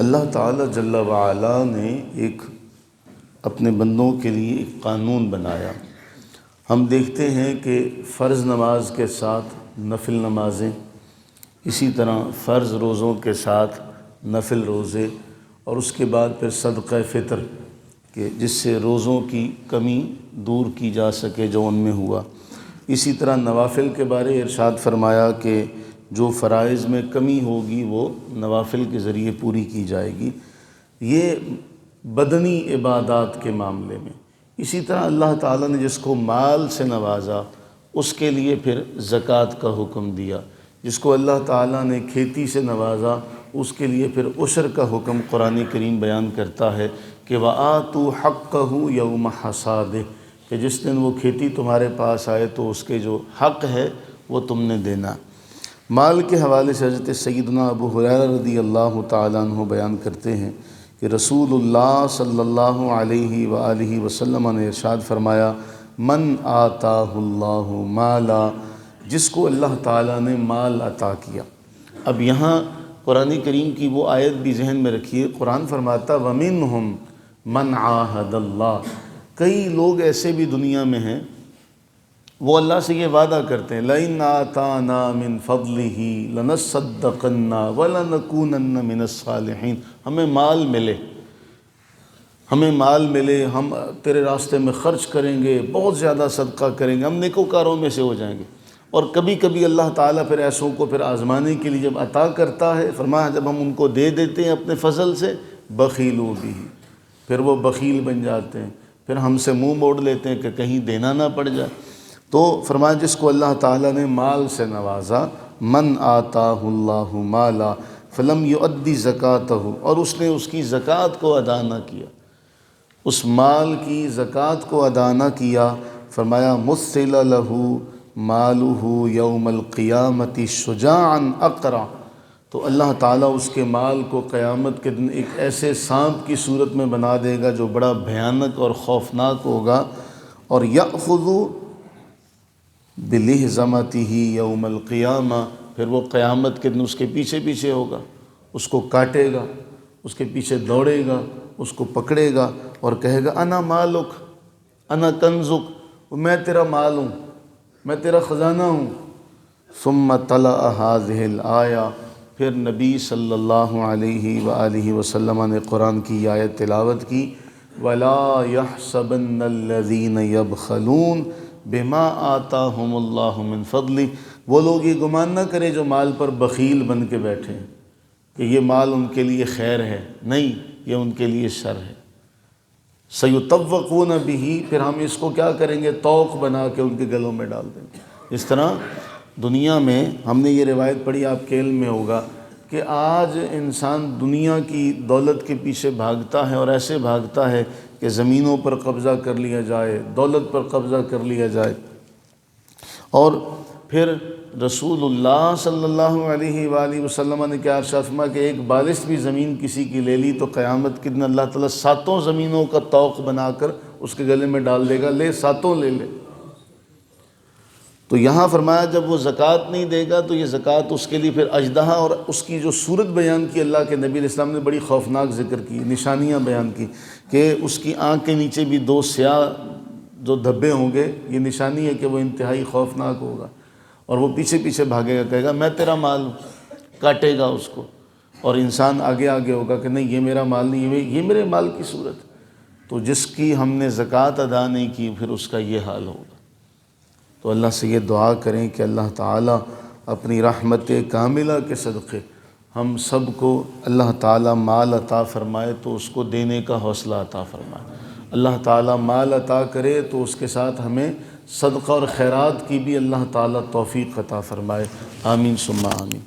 اللہ تعالیٰ جل وعلا نے ایک اپنے بندوں کے لیے ایک قانون بنایا۔ ہم دیکھتے ہیں کہ فرض نماز کے ساتھ نفل نمازیں، اسی طرح فرض روزوں کے ساتھ نفل روزے، اور اس کے بعد پھر صدقہ فطر کہ جس سے روزوں کی کمی دور کی جا سکے جو ان میں ہوا۔ اسی طرح نوافل کے بارے ارشاد فرمایا کہ جو فرائض میں کمی ہوگی وہ نوافل کے ذریعے پوری کی جائے گی۔ یہ بدنی عبادات کے معاملے میں۔ اسی طرح اللہ تعالیٰ نے جس کو مال سے نوازا اس کے لیے پھر زکوٰۃ کا حکم دیا۔ جس کو اللہ تعالیٰ نے کھیتی سے نوازا اس کے لیے پھر عشر کا حکم قرآن کریم بیان کرتا ہے کہ وَآتُوا حَقَّهُ يَوْمَ حَصَادِهِ کہ جس دن وہ کھیتی تمہارے پاس آئے تو اس کے جو حق ہے وہ تم نے دینا۔ مال کے حوالے سے حضرت سیدنا ابو ہریرہ رضی اللہ تعالیٰ عنہ بیان کرتے ہیں کہ رسول اللہ صلی اللہ علیہ وآلہ وسلم نے ارشاد فرمایا من آتاہ اللہ مالا، جس کو اللہ تعالیٰ نے مال عطا کیا۔ اب یہاں قرآن کریم کی وہ آیت بھی ذہن میں رکھیے، قرآن فرماتا وَمِنْهُمْ مَنْ عَاهَدَ اللَّهِ، کئی لوگ ایسے بھی دنیا میں ہیں وہ اللہ سے یہ وعدہ کرتے ہیں لَإِنْ آتَانَا مِنْ فَضْلِهِ لَنَصَّدَّقَنَّ وَلَنَكُونَنَّ مِنَ الصَّالِحِينَ، ہمیں مال ملے، ہمیں مال ملے، ہم تیرے راستے میں خرچ کریں گے، بہت زیادہ صدقہ کریں گے، ہم نیکوکاروں میں سے ہو جائیں گے۔ اور کبھی کبھی اللہ تعالیٰ پھر ایسوں کو پھر آزمانے کے لیے جب عطا کرتا ہے، فرمایا جب ہم ان کو دے دیتے ہیں اپنے فضل سے بخیلوا بہ، پھر وہ بخیل بن جاتے ہیں، پھر ہم سے منہ موڑ لیتے ہیں کہ کہیں دینا نہ پڑ جائے۔ تو فرمایا جس کو اللہ تعالیٰ نے مال سے نوازا من آتاہ اللہ مالا فلم یؤدی زکاتہ، اور اس نے اس کی زکوٰۃ کو ادا نہ کیا، اس مال کی زکوٰۃ کو ادا نہ کیا، فرمایا مثل لہ مالہ یوم القیامت شجاعا اقرع، تو اللہ تعالیٰ اس کے مال کو قیامت کے دن ایک ایسے سانپ کی صورت میں بنا دے گا جو بڑا بھیانک اور خوفناک ہوگا، اور یأخذ بلہزمتہ یوم القیامہ، پھر وہ قیامت کے دن اس کے پیچھے پیچھے ہوگا، اس کو کاٹے گا، اس کے پیچھے دوڑے گا، اس کو پکڑے گا اور کہے گا انا مالک انا کنزک، میں تیرا مال ہوں، میں تیرا خزانہ ہوں۔ ثم طلع هذه الآیہ، پھر نبی صلی اللہ علیہ وآلہ وسلم نے قرآن کی آیت تلاوت کی وَلَا يَحْسَبَنَّ الَّذِينَ يَبْخَلُونَ بِمَا آتَاهُمُ اللَّهُ مِنْ فَضْلِهِ، وہ لوگ یہ گمان نہ کرے جو مال پر بخیل بن کے بیٹھے ہیں کہ یہ مال ان کے لیے خیر ہے، نہیں، یہ ان کے لیے شر ہے۔ سَيُطَوَّقُونَ بِهِ، پھر ہم اس کو کیا کریں گے، طوق بنا کے ان کے گلوں میں ڈال دیں گے۔ اس طرح دنیا میں ہم نے یہ روایت پڑھی، آپ کے علم میں ہوگا کہ آج انسان دنیا کی دولت کے پیچھے بھاگتا ہے، اور ایسے بھاگتا ہے کہ زمینوں پر قبضہ کر لیا جائے، دولت پر قبضہ کر لیا جائے، اور پھر رسول اللہ صلی اللہ علیہ وآلہ وسلم نے کیا ارشاد فرمایا کہ ایک بالشت بھی زمین کسی کی لے لی تو قیامت کے دن اللہ تعالیٰ 7 زمینوں کا طوق بنا کر اس کے گلے میں ڈال دے گا، لے 7 لے لے۔ تو یہاں فرمایا جب وہ زکوٰۃ نہیں دے گا تو یہ زکوٰۃ اس کے لیے پھر اژدہا، اور اس کی جو صورت بیان کی اللہ کے نبی علیہ السلام نے بڑی خوفناک ذکر کی، نشانیاں بیان کی کہ اس کی آنکھ کے نیچے بھی 2 سیاہ جو دھبے ہوں گے، یہ نشانی ہے کہ وہ انتہائی خوفناک ہوگا، اور وہ پیچھے پیچھے بھاگے گا، کہے گا میں تیرا مال ہوں، کاٹے گا اس کو، اور انسان آگے آگے ہوگا کہ نہیں یہ میرا مال نہیں، یہ میرے مال کی صورت۔ تو جس کی ہم نے زکوٰۃ ادا نہیں کی پھر اس کا یہ حال ہوگا۔ تو اللہ سے یہ دعا کریں کہ اللہ تعالیٰ اپنی رحمت کاملہ کے صدقے ہم سب کو اللہ تعالیٰ مال عطا فرمائے تو اس کو دینے کا حوصلہ عطا فرمائے۔ اللہ تعالیٰ مال عطا کرے تو اس کے ساتھ ہمیں صدقہ اور خیرات کی بھی اللہ تعالیٰ توفیق عطا فرمائے، آمین ثم آمین۔